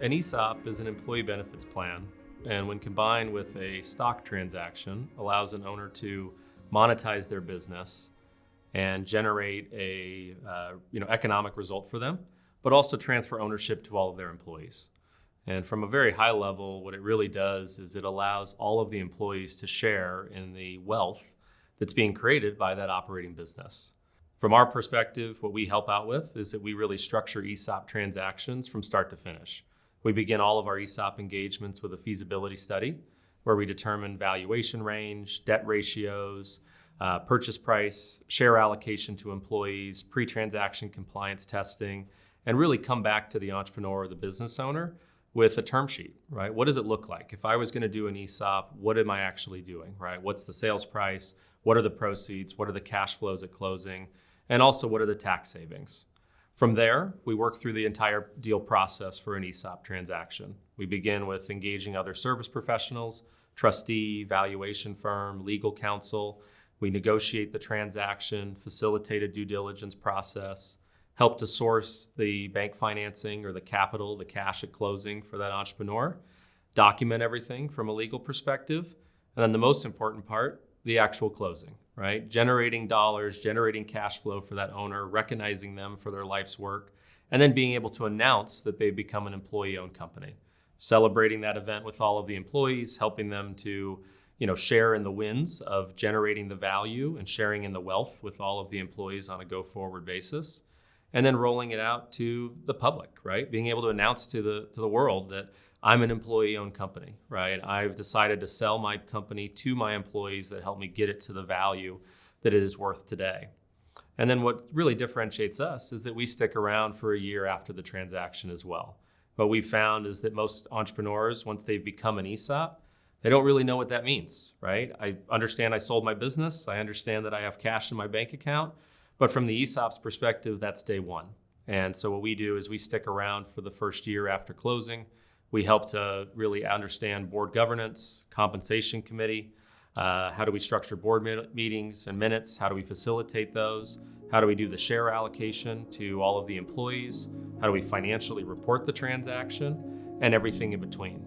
An ESOP is an employee benefits plan, and when combined with a stock transaction, allows an owner to monetize their business and generate a economic result for them, but also transfer ownership to all of their employees. And from a very high level, what it really does is it allows all of the employees to share in the wealth that's being created by that operating business. From our perspective, what we help out with is that we really structure ESOP transactions from start to finish. We begin all of our ESOP engagements with a feasibility study where we determine valuation range, debt ratios, purchase price, share allocation to employees, pre-transaction compliance testing, and really come back to the entrepreneur or the business owner with a term sheet, right? What does it look like? If I was going to do an ESOP, what am I actually doing, right? What's the sales price? What are the proceeds? What are the cash flows at closing? And also, what are the tax savings? From there, we work through the entire deal process for an ESOP transaction. We begin with engaging other service professionals, trustee, valuation firm, legal counsel. We negotiate the transaction, facilitate a due diligence process, help to source the bank financing or the capital, the cash at closing for that entrepreneur, document everything from a legal perspective, and then the most important part, the actual closing, right? Generating dollars, generating cash flow for that owner, recognizing them for their life's work, and then being able to announce that they become an employee-owned company. Celebrating that event with all of the employees, helping them to share in the wins of generating the value and sharing in the wealth with all of the employees on a go-forward basis. And then rolling it out to the public, right? Being able to announce to the world that I'm an employee-owned company, right? I've decided to sell my company to my employees that help me get it to the value that it is worth today. And then what really differentiates us is that we stick around for a year after the transaction as well. What we've found is that most entrepreneurs, once they've become an ESOP, they don't really know what that means, right? I understand I sold my business. I understand that I have cash in my bank account. But from the ESOP's perspective, that's day one. And so what we do is we stick around for the first year after closing. We help to really understand board governance, compensation committee, how do we structure board meetings and minutes, how do we facilitate those, how do we do the share allocation to all of the employees, how do we financially report the transaction, and everything in between.